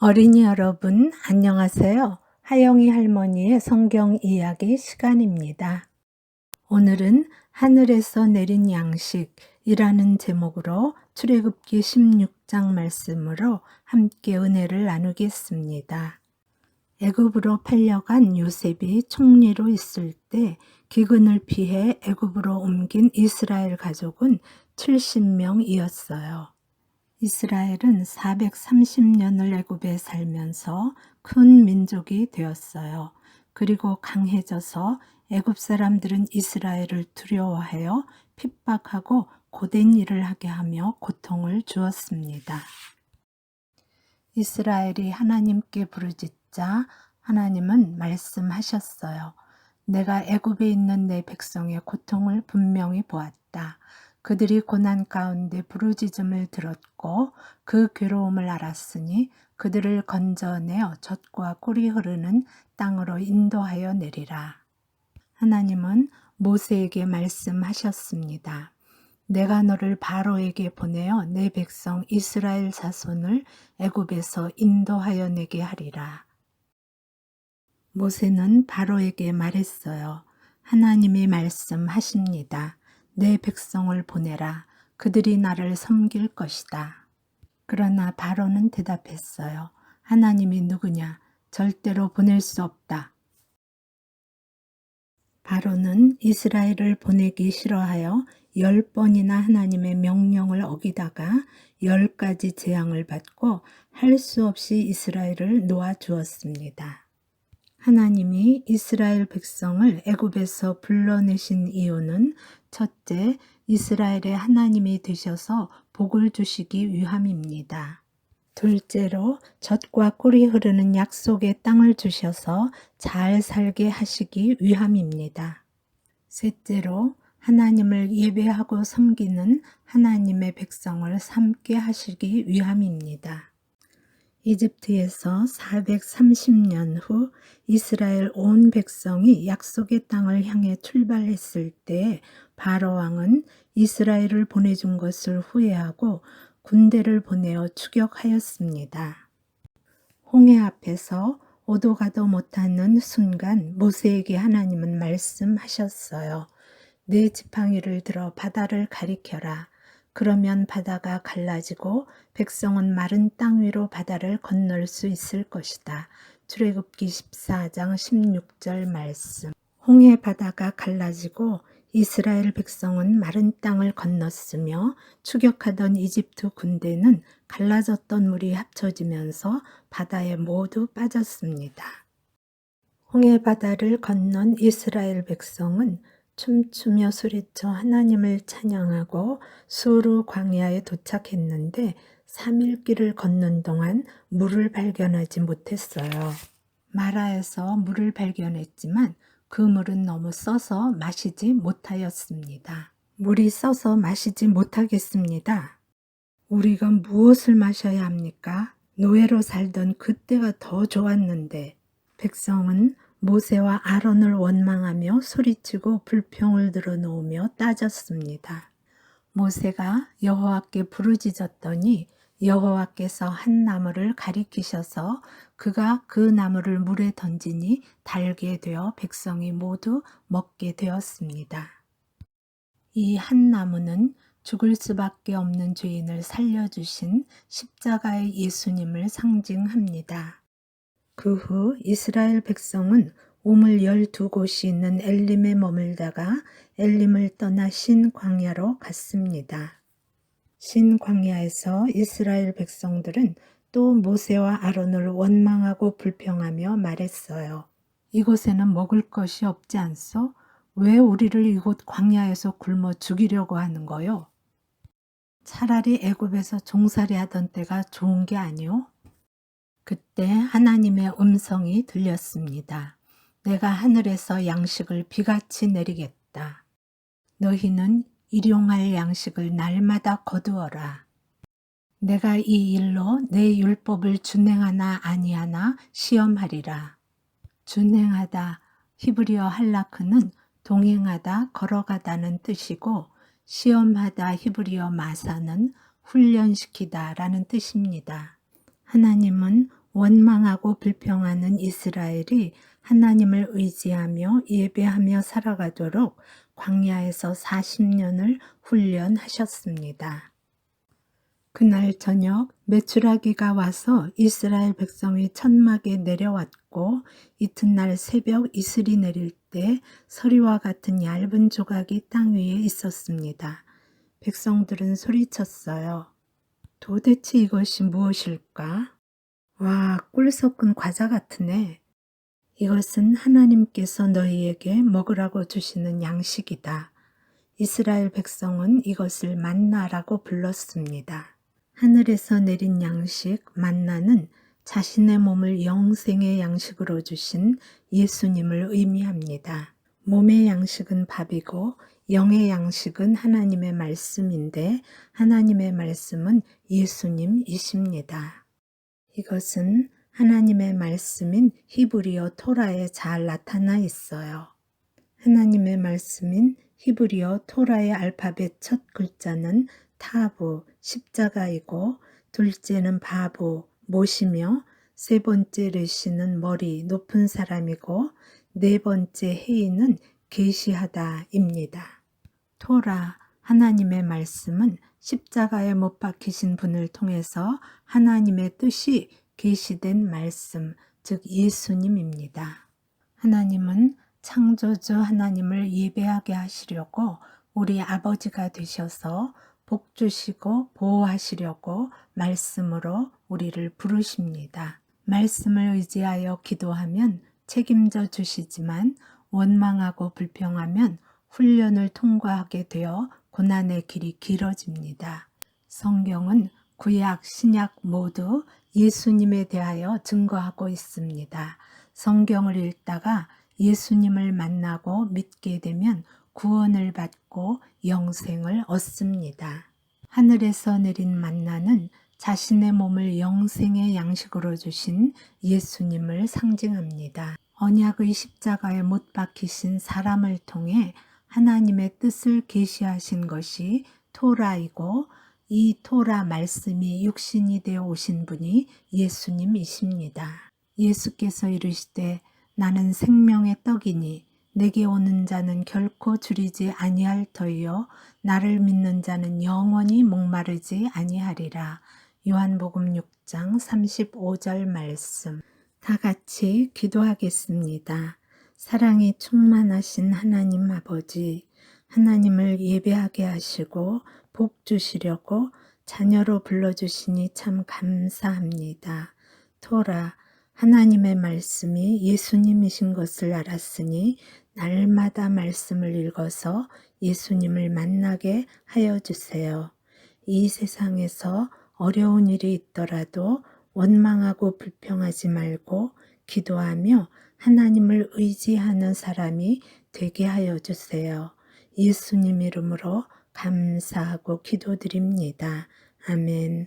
어린이 여러분, 안녕하세요. 하영이 할머니의 성경 이야기 시간입니다. 오늘은 하늘에서 내린 양식이라는 제목으로 출애굽기 16장 말씀으로 함께 은혜를 나누겠습니다. 애굽으로 팔려간 요셉이 총리로 있을 때 기근을 피해 애굽으로 옮긴 이스라엘 가족은 70명이었어요. 이스라엘은 430년을 애굽에 살면서 큰 민족이 되었어요. 그리고 강해져서 애굽 사람들은 이스라엘을 두려워하여 핍박하고 고된 일을 하게 하며 고통을 주었습니다. 이스라엘이 하나님께 부르짖자 하나님은 말씀하셨어요. 내가 애굽에 있는 내 백성의 고통을 분명히 보았다. 그들이 고난 가운데 부르짖음을 들었고 그 괴로움을 알았으니 그들을 건져내어 젖과 꿀이 흐르는 땅으로 인도하여 내리라. 하나님은 모세에게 말씀하셨습니다. 내가 너를 바로에게 보내어 내 백성 이스라엘 자손을 애굽에서 인도하여 내게 하리라. 모세는 바로에게 말했어요. 하나님이 말씀하십니다. 내 백성을 보내라. 그들이 나를 섬길 것이다. 그러나 바로는 대답했어요. 하나님이 누구냐? 절대로 보낼 수 없다. 바로는 이스라엘을 보내기 싫어하여 10번이나 하나님의 명령을 어기다가 10가지 재앙을 받고 할 수 없이 이스라엘을 놓아주었습니다. 하나님이 이스라엘 백성을 애굽에서 불러내신 이유는 첫째, 이스라엘의 하나님이 되셔서 복을 주시기 위함입니다. 둘째로 젖과 꿀이 흐르는 약속의 땅을 주셔서 잘 살게 하시기 위함입니다. 셋째로 하나님을 예배하고 섬기는 하나님의 백성을 삼게 하시기 위함입니다. 이집트에서 430년 후 이스라엘 온 백성이 약속의 땅을 향해 출발했을 때 바로 왕은 이스라엘을 보내준 것을 후회하고 군대를 보내어 추격하였습니다. 홍해 앞에서 오도 가도 못하는 순간 모세에게 하나님은 말씀하셨어요. 네 지팡이를 들어 바다를 가리켜라. 그러면 바다가 갈라지고 백성은 마른 땅 위로 바다를 건널 수 있을 것이다. 출애굽기 14장 16절 말씀. 홍해 바다가 갈라지고 이스라엘 백성은 마른 땅을 건넜으며 추격하던 이집트 군대는 갈라졌던 물이 합쳐지면서 바다에 모두 빠졌습니다. 홍해 바다를 건넌 이스라엘 백성은 춤추며 소리쳐 하나님을 찬양하고 수르 광야에 도착했는데 3일 길을 걷는 동안 물을 발견하지 못했어요. 마라에서 물을 발견했지만 그 물은 너무 써서 마시지 못하였습니다. 물이 써서 마시지 못하겠습니다. 우리가 무엇을 마셔야 합니까? 노예로 살던 그때가 더 좋았는데. 백성은 모세와 아론을 원망하며 소리치고 불평을 들어놓으며 따졌습니다. 모세가 여호와께 부르짖었더니 여호와께서 한 나무를 가리키셔서 그가 그 나무를 물에 던지니 달게 되어 백성이 모두 먹게 되었습니다. 이 한 나무는 죽을 수밖에 없는 죄인을 살려주신 십자가의 예수님을 상징합니다. 그 후 이스라엘 백성은 우물 12곳이 있는 엘림에 머물다가 엘림을 떠나 신 광야로 갔습니다. 신 광야에서 이스라엘 백성들은 또 모세와 아론을 원망하고 불평하며 말했어요. 이곳에는 먹을 것이 없지 않소? 왜 우리를 이곳 광야에서 굶어 죽이려고 하는 거요? 차라리 애굽에서 종살이 하던 때가 좋은 게 아니오? 그때 하나님의 음성이 들렸습니다. 내가 하늘에서 양식을 비같이 내리겠다. 너희는 일용할 양식을 날마다 거두어라. 내가 이 일로 내 율법을 준행하나 아니하나 시험하리라. 준행하다 히브리어 할라크는 동행하다 걸어가다는 뜻이고 시험하다 히브리어 마사는 훈련시키다 라는 뜻입니다. 하나님은 원망하고 불평하는 이스라엘이 하나님을 의지하며 예배하며 살아가도록 광야에서 40년을 훈련하셨습니다. 그날 저녁 메추라기가 와서 이스라엘 백성이 천막에 내려왔고 이튿날 새벽 이슬이 내릴 때 서리와 같은 얇은 조각이 땅 위에 있었습니다. 백성들은 소리쳤어요. 도대체 이것이 무엇일까? 와, 꿀 섞은 과자 같으네. 이것은 하나님께서 너희에게 먹으라고 주시는 양식이다. 이스라엘 백성은 이것을 만나라고 불렀습니다. 하늘에서 내린 양식 만나는 자신의 몸을 영생의 양식으로 주신 예수님을 의미합니다. 몸의 양식은 밥이고 영의 양식은 하나님의 말씀인데 하나님의 말씀은 예수님이십니다. 이것은 하나님의 말씀인 히브리어 토라에 잘 나타나 있어요. 하나님의 말씀인 히브리어 토라의 알파벳 첫 글자는 타부, 십자가이고 둘째는 바부, 못이며 세 번째 르시는 머리, 높은 사람이고 네 번째 해이는 계시하다입니다. 토라, 하나님의 말씀은 십자가에 못 박히신 분을 통해서 하나님의 뜻이 계시된 말씀, 즉 예수님입니다. 하나님은 창조주 하나님을 예배하게 하시려고 우리 아버지가 되셔서 복 주시고 보호하시려고 말씀으로 우리를 부르십니다. 말씀을 의지하여 기도하면 책임져 주시지만 원망하고 불평하면 훈련을 통과하게 되어 고난의 길이 길어집니다. 성경은 구약, 신약 모두 예수님에 대하여 증거하고 있습니다. 성경을 읽다가 예수님을 만나고 믿게 되면 구원을 받고 영생을 얻습니다. 하늘에서 내린 만나는 자신의 몸을 영생의 양식으로 주신 예수님을 상징합니다. 언약의 십자가에 못 박히신 사람을 통해 하나님의 뜻을 계시하신 것이 토라이고 이 토라 말씀이 육신이 되어 오신 분이 예수님이십니다. 예수께서 이르시되 나는 생명의 떡이니 내게 오는 자는 결코 줄이지 아니할 터이요 나를 믿는 자는 영원히 목마르지 아니하리라. 요한복음 6장 35절 말씀. 다 같이 기도하겠습니다. 사랑이 충만하신 하나님 아버지, 하나님을 예배하게 하시고 복 주시려고 자녀로 불러주시니 참 감사합니다. 토라, 하나님의 말씀이 예수님이신 것을 알았으니 날마다 말씀을 읽어서 예수님을 만나게 하여 주세요. 이 세상에서 어려운 일이 있더라도 원망하고 불평하지 말고 기도하며 하나님을 의지하는 사람이 되게 하여 주세요. 예수님 이름으로 감사하고 기도드립니다. 아멘.